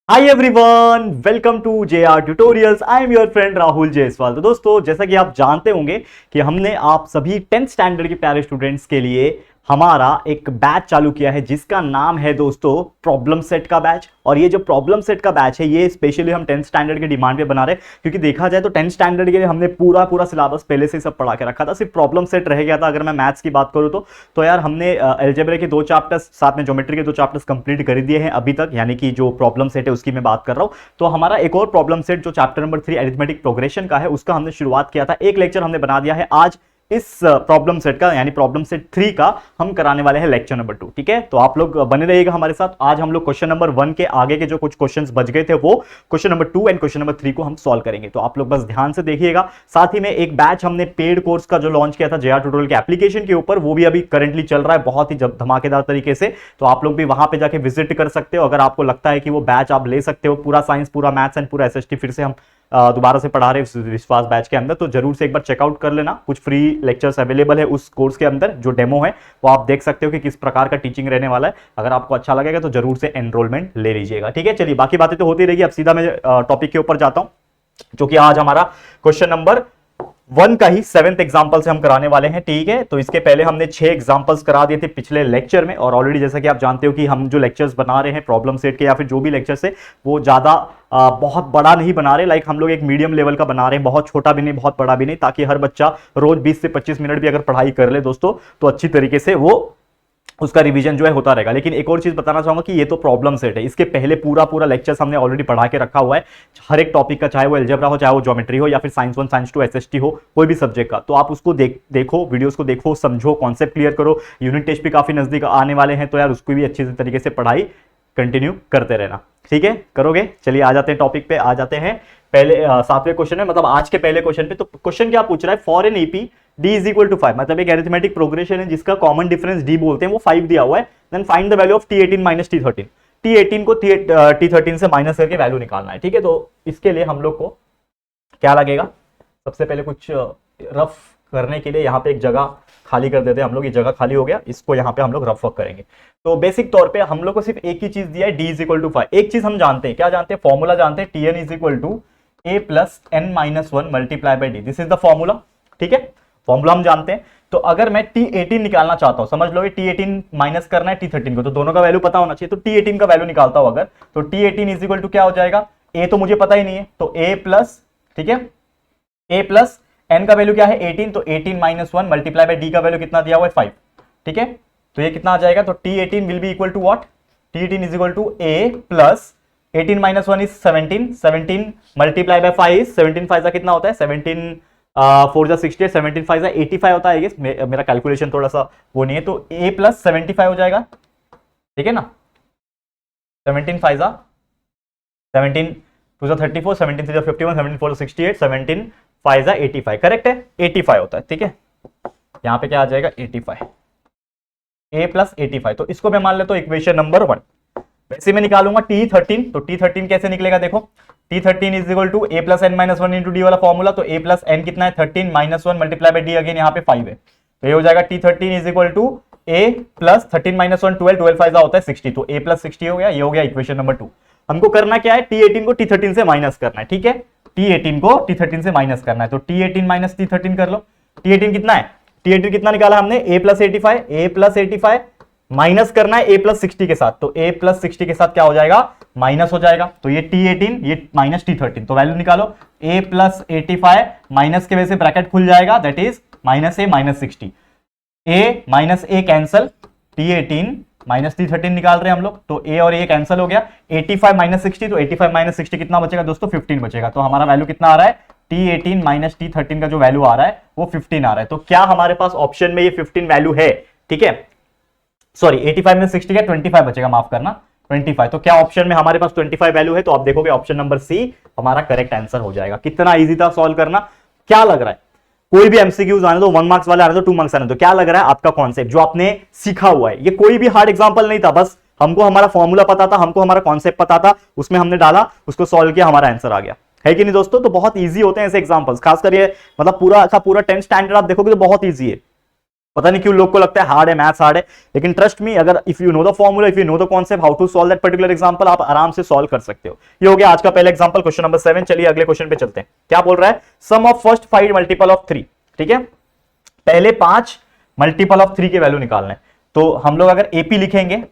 Hi everyone, welcome to JR tutorials. I am your friend Rahul Jaiswal. तो दोस्तों, जैसा कि आप जानते होंगे कि हमने आप सभी 10th स्टैंडर्ड के प्यारे स्टूडेंट्स के लिए हमारा एक बैच चालू किया है जिसका नाम है दोस्तों प्रॉब्लम सेट का बैच। और ये जो प्रॉब्लम सेट का बैच है ये स्पेशली हम 10th स्टैंडर्ड के डिमांड पे बना रहे हैं, क्योंकि देखा जाए तो 10th स्टैंडर्ड के लिए हमने पूरा सिलेबस पहले से सब पढ़ा के रखा था, सिर्फ प्रॉब्लम सेट रह गया था। अगर मैं मैथ्स की बात करूँ तो यार हमने अलजेब्रा के 2 चैप्टर्स साथ में ज्योमेट्री के 2 चैप्टर्स कंप्लीट कर दिए हैं अभी तक, यानी कि जो प्रॉब्लम सेट है उसकी मैं बात कर रहा हूँ। तो हमारा एक और प्रॉब्लम सेट जो चैप्टर नंबर 3 अरिथमेटिक प्रोग्रेशन का है उसका हमने शुरुआत किया था। एक लेक्चर हमने बना दिया है। आज इस प्रॉब्लम सेट का यानी प्रॉब्लम सेट 3 का हम कराने वाले हैं लेक्चर नंबर 2। ठीक है, तो आप लोग बने रहिएगा हमारे साथ। आज हम लोग क्वेश्चन नंबर 1 के आगे के जो कुछ क्वेश्चंस बच गए थे वो question number 2 and question number 3 को हम सॉल्व करेंगे। तो आप लोग बस ध्यान से देखिएगा। साथ ही में एक बैच हमने पेड कोर्स का जो लॉन्च किया था JR ट्यूटोरियल के एप्लीकेशन के ऊपर, वो भी अभी करंटली चल रहा है बहुत ही धमाकेदार तरीके से। तो आप लोग भी वहां पे जाके विजिट कर सकते हो। अगर आपको लगता है कि वो बैच आप ले सकते हो, पूरा साइंस, पूरा मैथ्स एंड पूरा SST फिर से हम दोबारा से पढ़ा रहे हैं विश्वास बैच के अंदर, तो जरूर से एक बार चेकआउट कर लेना। कुछ फ्री लेक्चर्स अवेलेबल है उस कोर्स के अंदर, जो डेमो है वो आप देख सकते हो कि किस प्रकार का टीचिंग रहने वाला है। अगर आपको अच्छा लगेगा तो जरूर से एनरोलमेंट ले लीजिएगा। ठीक है, चलिए बाकी बातें तो होती रहेगी। अब सीधा मैं टॉपिक के ऊपर जाता हूं, जो कि आज हमारा क्वेश्चन नंबर 1 का ही 7th एग्जांपल से हम कराने वाले हैं। ठीक है, तो इसके पहले हमने 6 एग्जांपल्स करा दिए थे पिछले लेक्चर में, और ऑलरेडी जैसा कि आप जानते हो कि हम जो लेक्चर्स बना रहे हैं प्रॉब्लम सेट के या फिर जो भी लेक्चर्स है वो ज्यादा बहुत बड़ा नहीं बना रहे। लाइक हम लोग एक मीडियम लेवल का बना रहे हैं, बहुत छोटा भी नहीं बहुत बड़ा भी नहीं, ताकि हर बच्चा रोज 20 से 25 मिनट भी अगर पढ़ाई कर ले दोस्तों तो अच्छी तरीके से वो उसका रिवीजन जो है होता रहेगा। लेकिन एक और चीज बताना चाहूंगा कि ये तो प्रॉब्लम सेट है, इसके पहले पूरा लेक्चर्स हमने ऑलरेडी पढ़ा के रखा हुआ है हर एक टॉपिक का, चाहे वो अलजेब्रा हो, चाहे वो ज्योमेट्री हो, या फिर साइंस 1 साइंस 2 SST हो, कोई भी सब्जेक्ट का। तो आप उसको देखो, वीडियोस को देखो, समझो, कॉन्सेप्ट क्लियर करो। यूनिट टेस्ट भी काफी नजदीक आने वाले हैं, तो यार उसको भी अच्छी तरीके से पढ़ाई कंटिन्यू करते रहना। ठीक है, करोगे। चलिए आ जाते हैं टॉपिक पे, आ जाते हैं पहले 7वें क्वेश्चन में, मतलब आज के पहले क्वेश्चन पे। तो क्वेश्चन क्या पूछ रहा है, for an AP d is equal to 5, मतलब एक अरिथमेटिक प्रोग्रेशन है जिसका कॉमन डिफरेंस d बोलते हैं, वो 5 दिया हुआ है। Then find the value of T18 minus T13। T18 को T13 से माइनस करके वैल्यू निकालना है। ठीक है, तो इसके लिए हम लोग को क्या लगेगा, सबसे पहले कुछ रफ करने के लिए यहाँ पे एक जगह खाली कर देते हैं हम लोग। ये जगह खाली हो गया, इसको यहाँ पे हम लोग रफ वर्क करेंगे। तो बेसिक तौर पे हम लोग को सिर्फ एक ही चीज दिया है, d इज इक्वल टू 5। एक चीज हम जानते हैं, क्या जानते हैं, फॉर्मूला जानते हैं, Tn is equal to a plus n minus 1 multiply by d। This is the formula. ठीक है, फॉर्मूला हम जानते हैं। तो अगर मैं T18 निकालना चाहता हूं, समझ लो T18 माइनस करना है T13 को, तो दोनों का वैल्यू पता होना चाहिए। तो T18 का वैल्यू निकालता हूं अगर, तो T18 इज इक्वल टू क्या हो जाएगा, a तो मुझे पता ही नहीं है, तो a प्लस, ठीक है, a प्लस n का वैल्यू क्या है 18, तो 18 माइनस 1 मल्टीप्लाई बाई d का वैल्यू कितना दिया हुआ है 5। ठीक है, तो ये कितना आ जाएगा, तो T18 will be equal to what, T18 is equal to a plus 18 minus 1 is 17, 17 multiply by 5 is 17 5 का कितना होता है, 17 4 जा 68, 17 5 जा 85 होता है। मेरा कैलकुलेशन थोड़ा सा वो नहीं है, तो a प्लस 75 हो जाएगा। ठीक है ना, 17 5 जा 17 2 जा 34, 17 3 जा 51, 17 4 जा 68, 17 5 जा 85, करेक्ट है, 85 होता है। ठीक है, यहाँ पे क्या आ जाएगा 85, a प्लस 85। तो इसको मैं मान लेता हूं इक्वेशन नंबर 1। वैसे मैं निकालूंगा T13, तो T13 कैसे निकलेगा, देखो T13 is equal to a plus n minus 1 into d वाला फॉर्मूला। तो a प्लस n कितना है 13 minus 1 multiply by d, again यहाँ पे 5 है, तो ये हो जाएगा T13 is equal to a plus 13 minus 1 12, 12 5 होता है 60, तो a प्लस 60 हो गया। ये हो गया इक्वेशन नंबर 2। हमको करना क्या है, T18 को T13 से माइनस करना है। ठीक है, T18 को T13 से माइनस करना है, तो T18 माइनस T13 कर लो। T18 कितना है, T18 कितना निकाला हमने, a plus 85, a plus 85 minus करना है a प्लस 60 के साथ, तो a प्लस 60 के साथ क्या हो जाएगा, माइनस हो जाएगा। तो ये T18 ये माइनस T13, तो वैल्यू निकालो, a प्लस 85 माइनस के वजह से ब्रैकेट खुल जाएगा, that is minus a minus 60, a minus a cancel, T18 minus T13 निकाल रहे हैं हम लोग, तो a और a कैंसल हो गया। 85 माइनस 60, तो 85 माइनस 60 कितना बचेगा दोस्तों, 15 बचेगा। तो हमारा वैल्यू कितना आ रहा है, T18 माइनस T13 का जो वैल्यू आ रहा है वो 15 आ रहा है। तो क्या हमारे पास ऑप्शन में ये 15 वैल्यू है, ठीक है, सॉरी 85 में 60 का 25 बचेगा, माफ करना 25। तो क्या ऑप्शन में हमारे पास 25 वैल्यू है, तो आप देखोगे ऑप्शन नंबर सी हमारा करेक्ट आंसर हो जाएगा। कितना इजी था सॉल्व करना, क्या लग रहा है, कोई भी एमसीक्यूज आने दो, 1 मार्क्स वाले आने दो, 2 मार्क्स आने दो, क्या लग रहा है आपका कॉन्सेप्ट जो आपने सीखा हुआ है, ये कोई भी हार्ड एग्जांपल नहीं था, बस हमको हमारा फॉर्मूला पता था, हमको हमारा कॉन्सेप्ट पता था, उसमें हमने डाला, उसको सॉल्व किया, हमारा आंसर आ गया, है कि नहीं दोस्तों। तो बहुत ईजी होते हैं ऐसे एग्जाम्पल्स, खासकर ये मतलब पूरा 10th स्टैंडर्ड आप देखोगे तो बहुत ईजी है। पता नहीं क्यों लोग को लगता है हार्ड है, मैथ्स हार्ड है, लेकिन ट्रस्ट मी, अगर if you know the formula, if you know the concept how to solve that particular example, आप आराम से सॉल्व कर सकते हो। ये हो गया आज का पहला एग्जांपल, क्वेश्चन नंबर 7। चलिए अगले क्वेश्चन पे चलते हैं। क्या बोल रहा है, सम ऑफ फर्स्ट 5 मल्टीपल ऑफ 3। ठीक है, पहले 5 मल्टीपल ऑफ 3 के वैल्यू निकालना है। तो हम लोग अगर एपी लिखेंगे,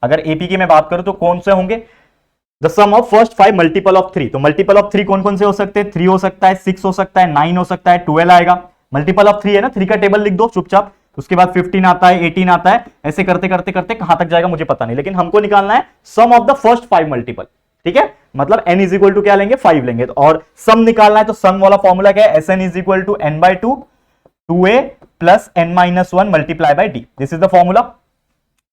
अगर एपी की मैं बात करूं तो कौन से होंगे, the sum of first 5 multiple of 3। तो मल्टीपल ऑफ 3 कौन कौन से हो सकते हैं, 3 हो सकता है, 6 हो सकता है, 9 हो सकता है, 12 आएगा। मल्टीपल ऑफ 3 है ना, 3 का टेबल लिख दो चुपचाप, उसके बाद 15 आता है, 18 आता है, ऐसे करते करते करते कहां तक जाएगा मुझे पता नहीं, लेकिन हमको निकालना है सम ऑफ द फर्स्ट 5 मल्टीपल। ठीक है, मतलब n इज इक्वल टू क्या लेंगे, 5 लेंगे, और सम निकालना है। तो सम वाला फॉर्मूला क्या है, Sn is equal to n/2 2a plus n-1 multiply by d, this is the formula.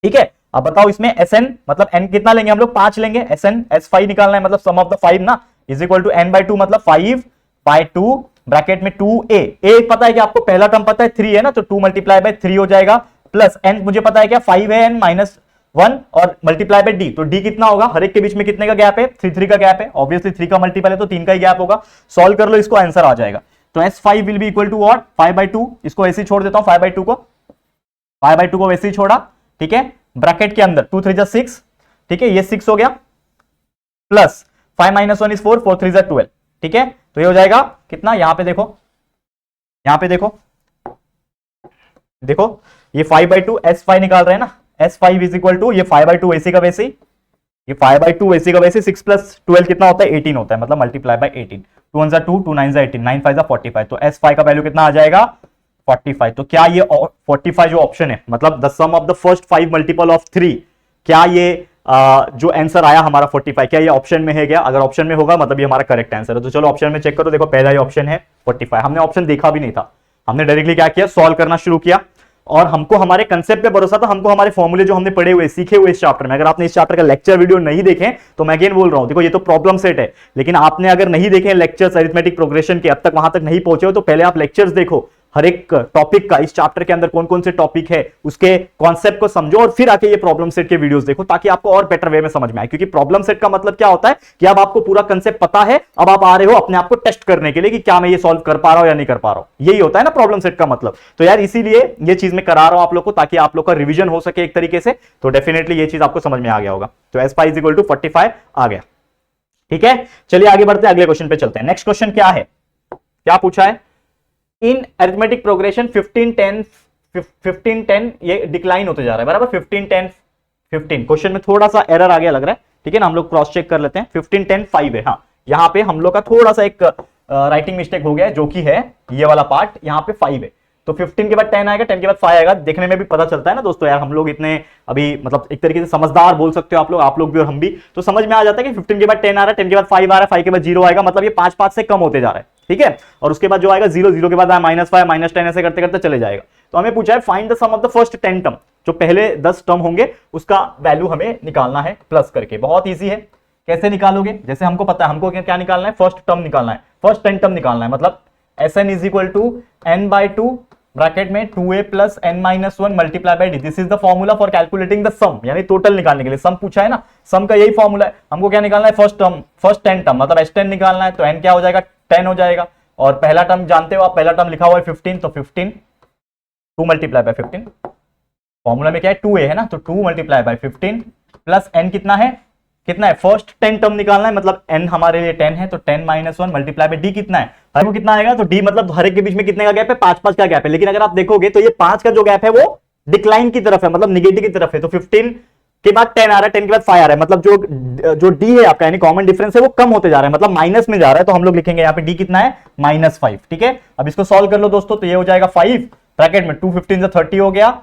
ठीक है, अब बताओ इसमें Sn मतलब n कितना लेंगे हम लोग, 5 लेंगे। Sn S5 निकालना है, मतलब सम ऑफ द 5 ना, इज इक्वल टू n/2 मतलब 5/2 ब्रैकेट में 2a। a पता है कि आपको पहला टर्म पता है 3 है ना, तो 2 मल्टीप्लाई बाय 3 हो जाएगा, प्लस n मुझे पता है क्या 5 है, n-1 और मल्टीप्लाई बाय d। तो d कितना होगा, हर एक के बीच में कितने का गैप है, 3 का गैप है, ऑब्वियसली 3 का मल्टीपल है तो 3 का ही गैप होगा। सॉल्व कर लो इसको, आंसर आ जाएगा। तो S5 will be equal to what, 5/2। इसको ऐसे ही छोड़ देता हूं, 5/2 को वैसे ही छोड़ा। ठीक है, ब्रैकेट के अंदर 2 3 6, ठीक है, ये 6 हो गया, प्लस 5 - 1 इज 4, 4 3 12। ठीक है, तो ये हो जाएगा कितना, यहां पे देखो, यहां पे देखो, देखो ये 5/2 S5 निकाल रहे हैं ना, S5 इज इक्वल टू ये 5/2 वैसे का वैसे ही, ये 5/2 वैसे का वैसे, 6 प्लस 12 कितना होता है, 18 होता है, मतलब मल्टीप्लाई बाय 18। 2 1 2, 2 9 18, 9 5 45। तो S5 का वैल्यू कितना आ जाएगा, 45। तो क्या ये 45 जो ऑप्शन है, मतलब the sum of the first 5 multiple of 3, क्या ये जो आंसर आया हमारा 45, क्या ये ऑप्शन में है क्या, अगर ऑप्शन में होगा मतलब ये हमारा करेक्ट आंसर है। तो चलो ऑप्शन में चेक करो, देखो पहला ही ऑप्शन है 45। हमने ऑप्शन देखा भी नहीं था, हमने डायरेक्टली क्या किया, सॉल्व करना शुरू किया, और हमको हमारे कंसेप्ट पे भरोसा था, हमको हमारे फॉर्मूले जो हमने पढ़े हुए सीखे हुए इस चैप्टर में, अगर आपने इस चैप्टर का लेक्चर वीडियो नहीं देखे तो मैं अगेन बोल रहा हूं, देखो ये तो प्रॉब्लम सेट है, लेकिन आपने अगर नहीं देखे लेक्चर्स अरिथमेटिक प्रोग्रेशन के, अब तक वहां तक नहीं पहुंचे हो, तो पहले आप लेक्चर्स देखो, हर एक टॉपिक का, इस चैप्टर के अंदर कौन कौन से टॉपिक है उसके कॉन्सेप्ट को समझो, और फिर आके ये प्रॉब्लम सेट के वीडियोस देखो, ताकि आपको और बेटर वे में समझ में आए। क्योंकि प्रॉब्लम सेट का मतलब क्या होता है कि अब आपको पूरा कंसेप्ट पता है, अब आप आ रहे हो अपने आप को टेस्ट करने के लिए कि क्या मैं ये सॉल्व कर पा रहा हूं या नहीं कर पा रहा हूं, यही होता है ना प्रॉब्लम सेट का मतलब। तो यार इसीलिए ये चीज मैं करा रहा हूं आप लोग को, ताकि आप लोग का रिविजन हो सके एक तरीके से। तो डेफिनेटली ये चीज आपको समझ में आ गया होगा। तो S5 इज इक्वल टू 45 आ गया। ठीक है, चलिए आगे बढ़ते हैं, अगले क्वेश्चन पे चलते हैं। नेक्स्ट क्वेश्चन क्या है, क्या पूछा है, इन अरिथमेटिक प्रोग्रेशन 15 10 ये डिक्लाइन होते जा रहा है, बराबर 15 10 15। क्वेश्चन में थोड़ा सा एरर आ गया लग रहा है, ठीक है ना, हम लोग क्रॉस चेक कर लेते हैं। 15 10 5 है, हाँ यहाँ पे हम लोग का थोड़ा सा एक राइटिंग मिस्टेक हो गया है, जो कि है ये वाला पार्ट, यहाँ पे 5 है, तो 15 के बाद 10 आएगा, 10 के बाद 5 आएगा। देखने में भी पता चलता है ना दोस्तों, यार हम लोग इतने अभी मतलब एक तरीके से समझदार बोल सकते हो आप लोग भी और हम भी, तो समझ में आ जाता है कि 15 के बाद 10 आ रहा है, 10 के बाद 5 आ रहा है, 5 के बाद 0 आएगा, मतलब ये 5 से कम होते जा रहा है। ठीक है, और उसके बाद जो आएगा 0 0 के बाद -5 -10 ऐसे करते करते चले जाएगा। तो हमें पूछा है find the sum of the first 10 term, जो पहले 10 टर्म होंगे उसका वैल्यू हमें निकालना है प्लस करके। बहुत ईजी है, कैसे निकालोगे, जैसे हमको पता है हमको क्या निकालना है, फर्स्ट टर्म निकालना है, फर्स्ट 10 टर्म निकालना है, मतलब Sn is equal to n/2 bracket में 2a plus n-1 multiply by d। This is the formula for calculating the sum, यानी टोटल निकालने के लिए। सम पूछा है ना, सम का यही फॉर्मूला है। हमको क्या निकालना है, फर्स्ट टर्म, फर्स्ट 10 टर्म, मतलब S10 निकालना है, तो n क्या हो जाएगा, 10 हो जाएगा। और पहला टर्म जानते हो आप, पहला टर्म लिखा हुआ है 15, तो 15 2 मल्टीप्लाई बाय 15, फॉर्मूला में क्या है 2a है ना, तो 2 मल्टीप्लाई बाय 15 प्लस n कितना है, फर्स्ट 10 टर्म निकालना है, मतलब n हमारे लिए 10 है, तो 10 - 1 मल्टीप्लाई बाय d कितना है, वो कितना आएगा, तो d मतलब हर एक के बीच में कितने का गैप है, 5 का गैप है। लेकिन अगर आप देखोगे तो ये 5 का जो गैप है वो डिक्लाइन की तरफ है, मतलब निगेटिव की तरफ है। तो 15 के बाद 10 आ रहा है, 10 के बाद 5 आ रहा है, मतलब जो d है आपका यानी कॉमन डिफरेंस है वो कम होते जा रहा है, मतलब माइनस में जा रहा है। तो हम लोग लिखेंगे यहाँ पे d कितना है, -5। ठीक है, अब इसको सॉल्व कर लो दोस्तों, तो ये हो जाएगा 5 ब्रैकेट में 2 15 से 30 हो गया।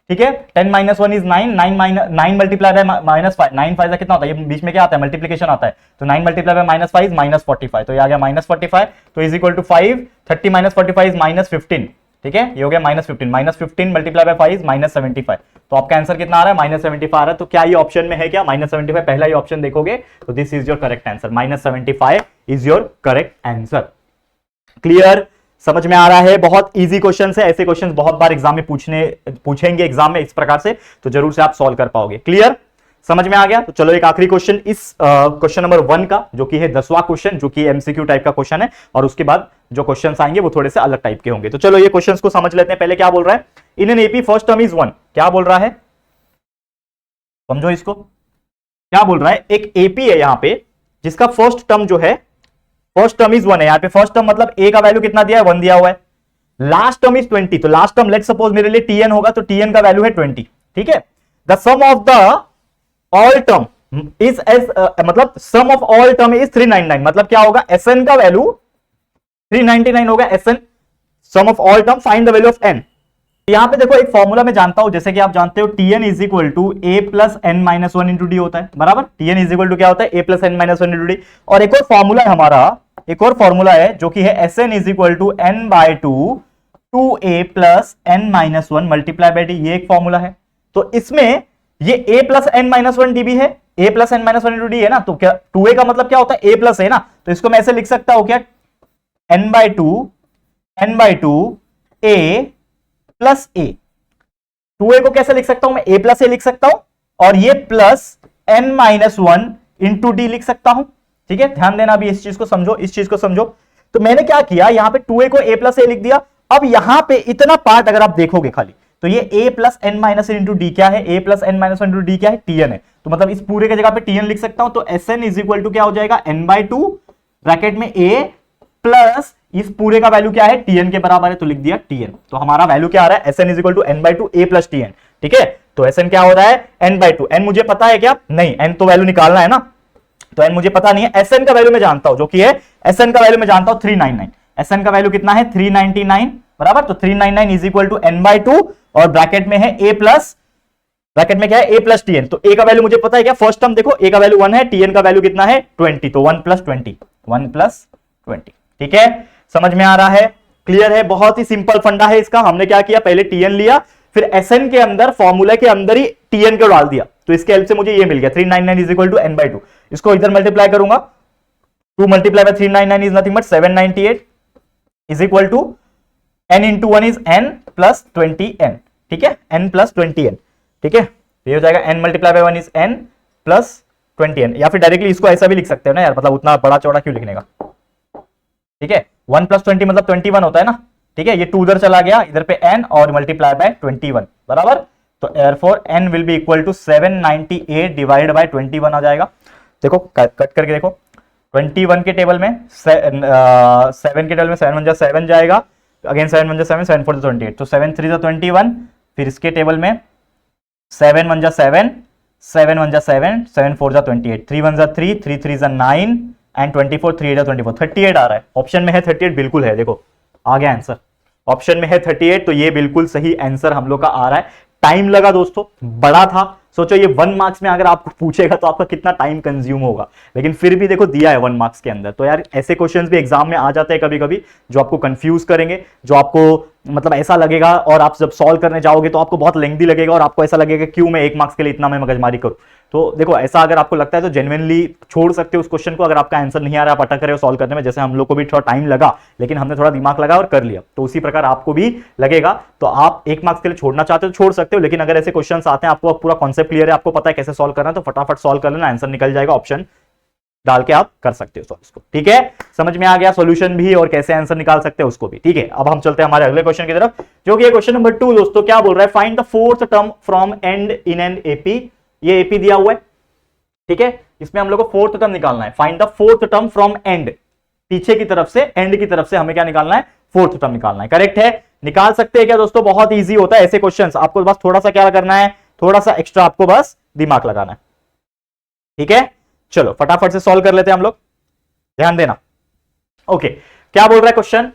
ठीक है, 10 - 1 इज 9, 9 मल्टीप्लाई बाय -5, 9 5 कितना होता है, ये बीच में क्या आता है, मल्टीप्लिकेशन आता है, तो 9 मल्टीप्लाई बाय -5 इज -45, तो ये आ गया -45, तो इज इक्वल टू 5, 30 - 45 इज -15। ठीक है, ये हो गया -15, -15 मल्टीप्लाई बाय 5 इज -75, तो आपका आंसर कितना आ रहा है, -75 आ रहा है। तो क्या ये ऑप्शन में है क्या, -75, पहला ही ऑप्शन देखोगे तो this is your correct answer, -75 is your correct answer. Clear, समझ में आ रहा है, बहुत इजी क्वेश्चन है, ऐसे क्वेश्चन बहुत बार एग्जाम में पूछेंगे एग्जाम में इस प्रकार से, तो जरूर से आप सॉल्व कर पाओगे। क्लियर, समझ में आ गया? तो चलो एक आखिरी क्वेश्चन इस क्वेश्चन नंबर 1 का, जो कि है 10वां क्वेश्चन, जो कि एमसीक्यू टाइप का क्वेश्चन है, और उसके बाद जो क्वेश्चंस आएंगे वो थोड़े से अलग टाइप के होंगे। तो चलो ये क्वेश्चंस को समझ लेते हैं। पहले क्या बोल रहा है, in an AP first term is 1, क्या बोल रहा है, समझो इसको। क्या बोल रहा है, एक एपी है यहां पे जिसका फर्स्ट टर्म जो है, फर्स्ट टर्म इज 1 है। यहां पे फर्स्ट टर्म मतलब ए का वैल्यू कितना दिया है, 1 दिया हुआ है। लास्ट टर्म इज 20, तो लास्ट टर्म लेट सपोज मेरे लिए टीएन होगा, तो टीएन का वैल्यू है 20, ठीक है। The sum of the all term is S, मतलब sum of all term is 399, मतलब क्या होगा, एसएन का वैल्यू 399 होगा, S n sum of all term, find the value of n. यहां पे देखो एक फॉर्मूला मैं जानता हूं, जैसे कि आप जानते हो T n is equal to A plus N minus one into d होता है, बराबर। टीएन इज इक्वल टू क्या होता है, A plus N minus one into D. और एक और फॉर्मूला है हमारा, एक और फॉर्मूला है जो कि है S N is equal to N by two A plus N minus one multiply by D, ये एक फॉर्मूला है। तो इसमें ये A plus N minus one D भी है, A plus N minus one into D है ना, तो क्या 2a का मतलब क्या होता है, ए प्लस है ना, तो इसको मैं ऐसे लिख सकता हूं क्या, n by two A plus a. 2a को कैसे लिख सकता हूं मैं, ए प्लस ए लिख सकता हूं, और ये plus N minus one into d लिख सकता हूं, ठीक है। ध्यान देना, अभी इस चीज को समझो, इस चीज को समझो। तो मैंने क्या किया, यहां पे 2a को ए प्लस ए लिख दिया। अब यहां पे इतना पार्ट अगर आप देखोगे खाली, तो ये a plus N minus into d क्या है, a plus N minus into d क्या है, टीएन है। तो मतलब इस पूरे की जगह पे टीएन लिख सकता हूं। तो S N is equal to क्या हो जाएगा, एन बाई टू ब्रैकेट में a प्लस इस पूरे का वैल्यू क्या है, टीएन के बराबर है, तो लिख दिया टीएन। तो हमारा वैल्यू क्या आ रहा है, S N is equal to n by two A plus T n, ठीक है। तो एस एन क्या हो रहा है, एन बाई टू। एन मुझे पता है क्या, नहीं, एन तो वैल्यू निकालना है ना, तो एन मुझे पता नहीं है। एस एन का वैल्यू मैं जानता हूं, जो कि है एस एन का वैल्यू मैं जानता हूं 399। एस एन का वैल्यू कितना है, 399, बराबर। तो 399 is equal to n by two, और ब्रैकेट में है ए प्लस, ब्रैकेट में क्या है, ए प्लस टीएन। तो ए का वैल्यू मुझे पता है क्या, फर्स्ट टर्म देखो, ए का वैल्यू 1 है, टीएन का वैल्यू कितना है 20, तो 1 प्लस 20, 1 प्लस 20, ठीक है। समझ में आ रहा है, क्लियर है, बहुत ही सिंपल फंडा है इसका। हमने क्या किया, पहले टीएन लिया, फिर एसएन के अंदर फॉर्मूला के अंदर ही टीएन को डाल दिया, तो इसके हेल्प से मुझे ये मिल गया 399 is equal to n by two. इसको इधर मल्टीप्लाई करूंगा, 2 multiply by 399 is nothing but 798 is equal to n into 1 is n plus 20n, ठीक है, n प्लस 20n, ठीक है। ये हो जाएगा n multiply by 1 is n plus 20n, या फिर डायरेक्टली इसको ऐसा भी लिख सकते हो ना यार, मतलब उतना बड़ा चौड़ा क्यों लिखने का, ठीक है। 1 प्लस 20 मतलब 21 होता है ना, ठीक है। ये 2 उधर चला गया, इधर पे n और मल्टीप्लाई बाय 21, बराबर। तो therefore n will be equal to 798 divide by 21 आ जाएगा। देखो कट करके देखो, 21 के टेबल में 7 के टेबल में 7 1 जा 7 जाएगा, अगेन 7 1 जा 7, 7 4 जा 28, तो 7 3 जा 21, फिर इसके टेबल में 7 1 जा 7, 7 1 जा 7, 7 4 जा 28, 3 1 जा 3, 3 3 जा 9 एंड 24, 3 8 जा 24, 38 आ रहा है। ऑप्शन में है 38, बिल्कुल है, देखो आ गया आंसर, ऑप्शन में है 38, तो ये बिल्कुल सही आंसर हम लोग का आ रहा है। टाइम लगा दोस्तों, बड़ा था, सोचो ये 1 मार्क्स में अगर आपको पूछेगा तो आपका कितना टाइम कंज्यूम होगा, लेकिन फिर भी देखो दिया है 1 मार्क्स के अंदर। तो यार ऐसे क्वेश्चंस भी एग्जाम में आ जाते हैं कभी कभी, जो आपको कंफ्यूज करेंगे, जो आपको मतलब ऐसा लगेगा, और आप जब सॉल्व करने जाओगे तो आपको बहुत लेंथी लगेगा, और आपको ऐसा लगेगा क्यों मैं 1 मार्क्स के लिए इतना मैं मगजमारी करूं। तो देखो ऐसा अगर आपको लगता है तो जेन्युइनली छोड़ सकते हो उस क्वेश्चन को, अगर आपका आंसर नहीं आ रहा, आप अटक रहे हो सॉल्व करने में, जैसे हम लोग को भी थोड़ा टाइम लगा, लेकिन हमने थोड़ा दिमाग लगा और कर लिया, तो उसी प्रकार आपको भी लगेगा। तो आप 1 मार्क्स के लिए छोड़ना चाहते हो छोड़ सकते हो, लेकिन अगर ऐसे क्वेश्चन आते हैं, आपको पूरा कॉन्सेप्ट क्लियर है, आपको पता है कैसे सॉल्व करना है, तो फटाफट सॉल्व कर लेना, आंसर निकल जाएगा, ऑप्शन डाल के आप कर सकते हो सॉल्व इसको, ठीक है। समझ में आ गया सॉल्यूशन भी और कैसे आंसर निकाल सकते हैं उसको भी, ठीक है। अब हम चलते हैं हमारे अगले क्वेश्चन की तरफ, जो कि क्वेश्चन नंबर 2 दोस्तों। क्या बोल रहा है, find the fourth term from and in an AP. ये एपी दिया हुआ है, ठीक है, इसमें हम लोग को फोर्थ टर्म निकालना है। Find the fourth term from and, पीछे की तरफ से, एंड की तरफ से हमें क्या निकालना है, फोर्थ टर्म निकालना है। करेक्ट है, निकाल सकते हैं क्या दोस्तों, बहुत इजी होता है ऐसे क्वेश्चंस। आपको बस थोड़ा सा क्या करना है, थोड़ा सा एक्स्ट्रा आपको बस दिमाग लगाना है, ठीक है। चलो फटाफट से सॉल्व कर लेते हैं हम लोग, ध्यान देना। ओके, क्या बोल रहा है क्वेश्चन,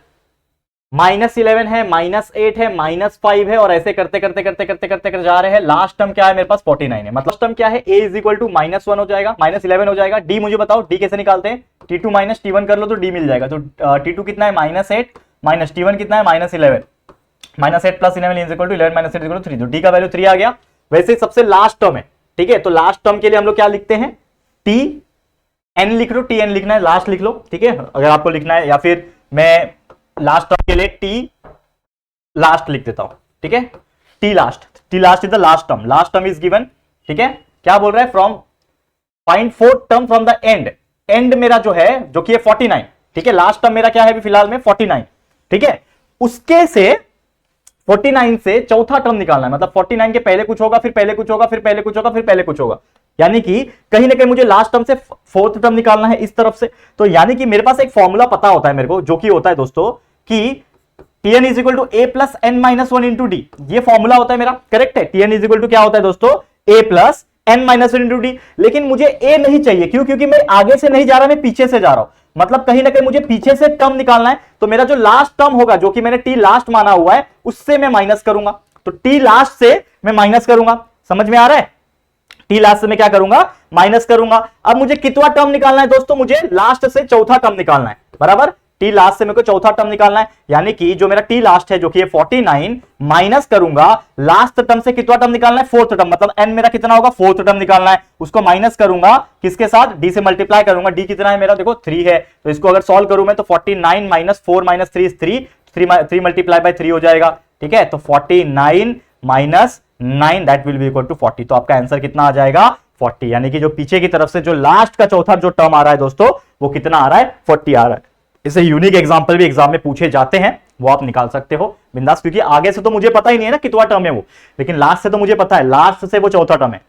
-11 है, -8 है, -5 है, और ऐसे करते करते करते करते करते कर जा रहे हैं। लास्ट टर्म क्या है मेरे पास, 49 है, मतलब टर्म क्या है, a इज इक्वल टू -1 हो जाएगा, -11 हो जाएगा। d मुझे बताओ, d कैसे निकालते हैं, t2 माइनस t1 कर लो तो d मिल जाएगा। तो t2 कितना है, -8 माइनस t1 कितना है, -11, -8 plus 11 is equal to 11 minus 8 is equal to 3, तो d का वैल्यू 3 आ गया। वैसे सबसे लास्ट टर्म है, ठीक है, तो लास्ट टर्म के लिए हम लोग क्या लिखते हैं, t n लिख लो, tn लिखना है, लास्ट लिख लो, ठीक है, अगर आपको लिखना है, या फिर मैं लास्ट टर्म के लिए टी लास्ट लिख देता हूं, ठीक है, T last is the last term is given, ठीक है, क्या बोल रहा है, from find fourth term from the end, and मेरा जो है जो कि 49, ठीक है, लास्ट टर्म मेरा क्या है अभी फिलहाल में 49, ठीक है, उसके से 49 से चौथा टर्म निकालना है, मतलब 49 के पहले कुछ होगा, फिर पहले कुछ होगा, फिर पहले कुछ होगा, फिर पहले कुछ होगा, यानी कि कहीं ना कहीं मुझे लास्ट टर्म से फोर्थ टर्म निकालना है इस तरफ से। तो यानी कि मेरे पास एक फॉर्मूला पता होता है मेरे को, जो कि होता है दोस्तों कि Tn is equal to A plus N minus one into d, ये फॉर्मूला होता है मेरा, करेक्ट है। Tn इज इक्वल टू क्या होता है दोस्तों, A plus N minus one into D, लेकिन मुझे ए नहीं चाहिए, क्यों, क्योंकि मैं आगे से नहीं जा रहा, मैं पीछे से जा रहा हूं, मतलब कहीं ना कहीं मुझे पीछे से टर्म निकालना है। तो मेरा जो लास्ट टर्म होगा, जो कि मैंने टी लास्ट माना हुआ है, उससे मैं माइनस करूंगा, तो टी लास्ट से मैं माइनस करूंगा, समझ में आ रहा है, टी लास्ट से मैं क्या करूंगा, माइनस करूंगा। अब मुझे कितना टर्म निकालना है दोस्तों, मुझे लास्ट से चौथा टर्म निकालना है, बराबर, टी लास्ट से मेरे को चौथा टर्म निकालना है, यानी कि जो मेरा टी लास्ट है जो कि 49 माइनस करूंगा लास्ट टर्म से कितना टर्म निकालना है, फोर्थ टर्म, मतलब एन मेरा कितना होगा, फोर्थ टर्म निकालना है, उसको माइनस करूंगा किसके साथ, डी से मल्टीप्लाई करूंगा, डी कितना है मेरा देखो 3 है, तो इसको अगर सॉल्व करूं मैं तो 49 minus 4 minus 3 is 3 multiply by 3 हो जाएगा, ठीक है, तो 49 minus 9 that will be equal to 40, तो आपका आंसर कितना आ जाएगा 40, यानी कि जो पीछे की तरफ से जो लास्ट का चौथा जो टर्म आ रहा है दोस्तों, वो कितना आ रहा है, 40 आ रहा है। इसे यूनिक एग्जांपल भी एग्जाम में पूछे जाते हैं, वो आप निकाल सकते हो बिंदास, क्योंकि आगे से तो मुझे पता ही नहीं है ना कितना टर्म है वो, लेकिन लास्ट से तो मुझे पता है, लास्ट से वो चौथा टर्म है,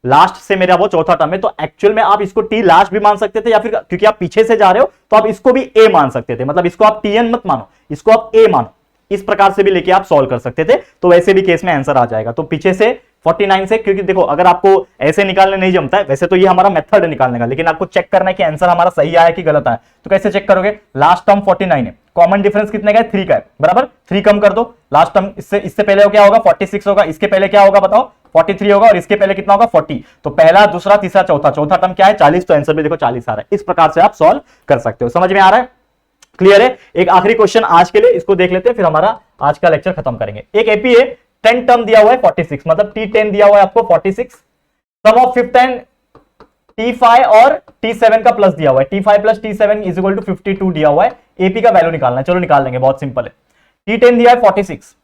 लास्ट से मेरा वो चौथा टर्म है, तो एक्चुअल में आप इसको टी लास्ट भी मान सकते थे, या फिर क्योंकि आप पीछे से जा रहे हो तो आप इसको भी ए मान सकते थे, मतलब इसको आप टीएन मत मानो, इसको आप ए मानो, इस प्रकार से भी लेके आप सॉल्व कर सकते थे, तो वैसे भी केस में आंसर आ जाएगा। तो पीछे से 49 से, क्योंकि देखो अगर आपको ऐसे निकालने नहीं जमता है, वैसे तो ये हमारा मेथड है निकालने का, लेकिन आपको चेक करना है कि आंसर हमारा सही आया कि गलत आया, तो कैसे चेक करोगे, लास्ट टर्म 49 है, कॉमन डिफरेंस कितने का है, 3 का है, बराबर, 3 कम कर दो, लास्ट टर्म इससे पहले क्या होगा 46 होगा, इसके पहले क्या होगा बताओ 43 होगा, और इसके पहले कितना होगा 40, तो पहला दूसरा तीसरा चौथा, चौथा टर्म क्या है 40, तो आंसर भी देखो 40 आ रहा है। इस प्रकार से आप सॉल्व कर सकते हो, समझ में आ रहा है, क्लियर है। एक आखिरी क्वेश्चन आज के लिए, इसको देख लेते हैं, फिर हमारा आज का लेक्चर खत्म करेंगे। एक एपी है, 10 टर्म दिया हुआ है 46, मतलब T10 दिया हुआ है आपको 46, सम ऑफ फिफ्थ एंड T5 और T7 का प्लस दिया हुआ है, T5 plus T7 is equal to 52 दिया हुआ है, एपी का वैल्यू निकालना है, चलो निकाल लेंगे, बहुत सिंपल है। T10 दिया है 46,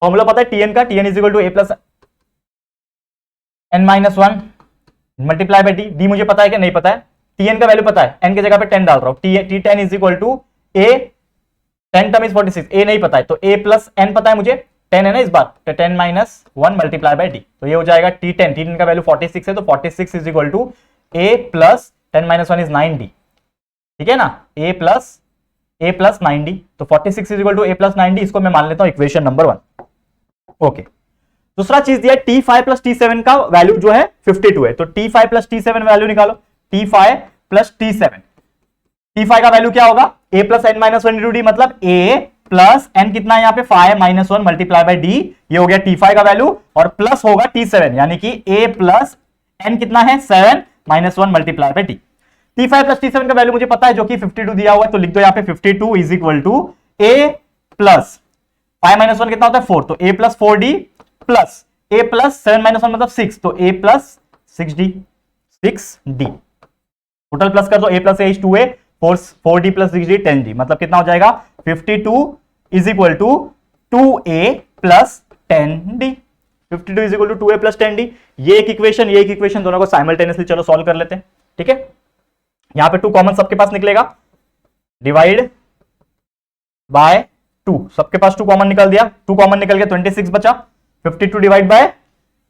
फॉर्मूला पता है Tn का, Tn is equal to A plus N minus 1 multiply by d, d मुझे पता है कि नहीं पता है, Tn का वैल्यू पता है, n की जगह पे 10 डाल रहा हूं, T10 is equal to a, 10 term is 46, a नहीं पता है तो a प्लस n पता है मुझे, 10 है ना इस बार, तो 10 माइनस 1 मल्टीप्लाई बाय डी, तो ये हो जाएगा T10 का वैल्यू 46 है, तो 46 is equal to a plus 10 minus 1 is 9d, ठीक है ना, a प्लस 9d, तो 46 is equal to a plus 9d, इसको मैं मान लेता हूं इक्वेशन नंबर 1। ओके, दूसरा चीज दिया T5 प्लस T7 का वैल्यू जो है 52 है, तो T5 प्लस T7 वैल्यू निकालो, T5 प्लस T7, T5 का वैल्यू क्या होगा, a plus N minus 1 into d, मतलब a प्लस एन कितना है यहाँ पे 5 माइनस 1 मल्टीप्लाई बाय डी, ये हो गया T5 का वैल्यू, और प्लस होगा T7, यानी कि a प्लस एन कितना है 7 minus 1 multiply by D. T5 plus T7 का वैल्यू मुझे पता है जो कि 52 दिया हुआ है, तो लिख दो यहाँ पे 52 is equal to a plus 5 minus 1 कितना होता है 4, तो a plus 4d plus a plus 7 minus 1 मतलब 6, तो a plus 6d, total plus कर दो, a plus a is 2a, 4d plus 6d 10d, मतलब कितना हो जाएगा 52 is equal to 2a plus 10d, 52 is equal to 2a plus 10d। ये एक इक्वेशन दोनों को साइमल्टेनियसली चलो सॉल्व कर लेते हैं, ठीक है। यहां पे 2 कॉमन सबके पास निकलेगा, डिवाइड बाय 2, सबके पास 2 कॉमन निकल दिया, 2 कॉमन निकल गया 26 बचा, 52 डिवाइड बाय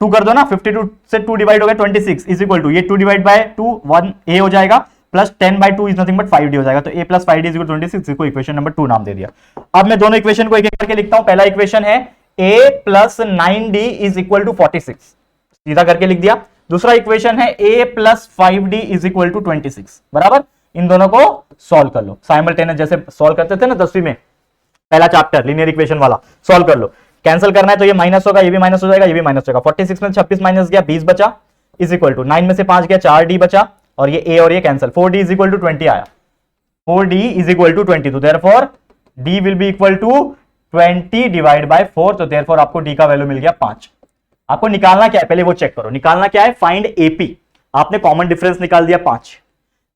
2 कर दो ना, 52 से 2 डिवाइड हो गया 26 इज इक्वल टू ये 2 डिवाइड बाय 2 1 a हो जाएगा, plus 10 by 2 is nothing but 5d हो जाएगा, तो a plus 5d is equal to 26, इसको इक्वेशन नंबर 2 नाम दे दिया। अब मैं दोनों इक्वेशन को एक एक करके लिखता हूं। पहला इक्वेशन है a plus 9d is equal to 46, सीधा करके लिख दिया। दूसरा इक्वेशन है a plus 5d is equal to 26, बराबर। इन दोनों को सॉल्व कर लो साइमल्टेनियस, जैसे सॉल्व करते थे ना 10वीं में, पहला चैप्टर लीनियर इक्वेशन वाला, सॉल्व कर लो। कैंसिल करना है तो ये माइनस होगा, ये भी माइनस हो जाएगा, ये भी माइनस होगा। 46 में 26 माइनस गया 20 बचा, इज इक्वल टू 9 में से 5 गया 4d बचा, और ये a और ये cancel, 4d is equal to 20 आया, 4d इज इक्वल टू 20, तो therefore d will be equal to 20 divide by 4, तो देयरफॉर आपको d का वैल्यू मिल गया 5। आपको निकालना क्या है पहले वो चेक करो, निकालना क्या है, फाइंड एपी, आपने कॉमन डिफरेंस निकाल दिया 5।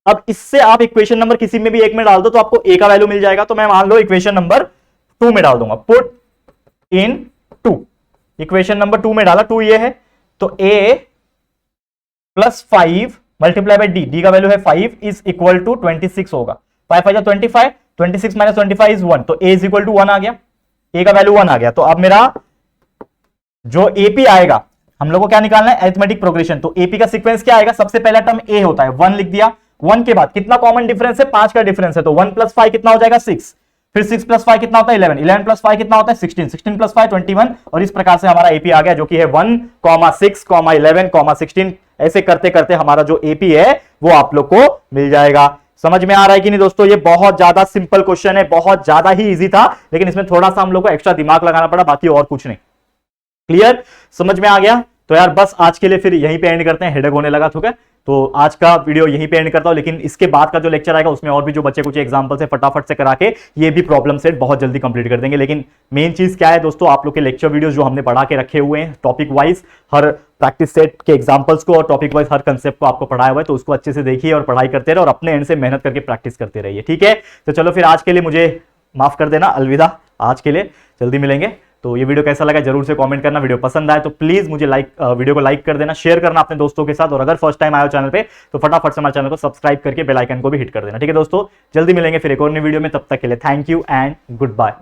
अब इससे आप इक्वेशन नंबर किसी में भी एक में डाल दो तो आपको a का वैल्यू मिल जाएगा, तो मैं मान लो इक्वेशन नंबर 2 में डाल दूंगा, पुट इन 2, इक्वेशन नंबर 2 में डाला, 2 ये है, तो a plus 5 multiply by D का वैल्यू है 5 इज इक्वल टू 26 होगा। 5 5 25, 26 माइनस 25 इज 1, तो ए इज इक्वल टू 1 आ गया, ए का वैल्यू 1 आ गया। तो अब मेरा जो एपी आएगा, हम लोग को क्या निकालना है, अरिथमेटिक प्रोग्रेशन। तो एपी का सीक्वेंस क्या आएगा, सबसे पहला टर्म ए होता है, 1 लिख दिया। 1 के बाद कितना कॉमन डिफरेंस है, 5 का डिफरेंस है, तो 1 प्लस 5 कितना हो जाएगा 6, फिर 6 प्लस 5 कितना होता है 11, 11 प्लस 5 कितना होता है 16, 16 प्लस 5 21, और इस प्रकार से हमारा एपी आ गया जो कि है 1, 6, 11, 16। ऐसे करते करते हमारा जो एपी है वो आप लोग को मिल जाएगा। समझ में आ रहा है कि नहीं दोस्तों, ये बहुत ज्यादा सिंपल क्वेश्चन है, बहुत ज्यादा ही इजी था, लेकिन इसमें थोड़ा सा हम लोग को एक्स्ट्रा दिमाग लगाना पड़ा, बाकी और कुछ नहीं। क्लियर, समझ में आ गया? तो यार बस आज के लिए फिर यहीं पे एंड करते हैं, हेडेक होने लगा, ठीक है। तो आज का वीडियो यहीं पे एंड करता हूं, लेकिन इसके बाद का जो लेक्चर आएगा उसमें और भी जो बच्चे कुछ एग्जांपल से फटाफट से करा के ये भी प्रॉब्लम सेट बहुत जल्दी कंप्लीट कर देंगे। लेकिन मेन चीज क्या है दोस्तों, आप लोग के लेक्चर वीडियोस जो हमने पढ़ा के रखे हुए हैं टॉपिक वाइज, हर प्रैक्टिस सेट के एग्जांपल्स को और टॉपिक वाइज हर कंसेप्ट को आपको पढ़ाया हुआ है, तो उसको अच्छे से देखिए और पढ़ाई करते रहे और अपने एंड से मेहनत करके प्रैक्टिस करते रहिए, ठीक है। तो चलो फिर आज के लिए मुझे माफ कर देना, अलविदा आज के लिए, जल्दी मिलेंगे। तो ये वीडियो कैसा लगा जरूर से कमेंट करना, वीडियो पसंद आए तो प्लीज मुझे वीडियो को लाइक कर देना, शेयर करना अपने दोस्तों के साथ, और अगर फर्स्ट टाइम आए हो चैनल पे तो फटाफट से हमारे चैनल को सब्सक्राइब करके बेल आइकन को भी हिट कर देना, ठीक है दोस्तों। जल्दी मिलेंगे फिर एक और नई वीडियो में, तब तक के लिए thank you and good bye.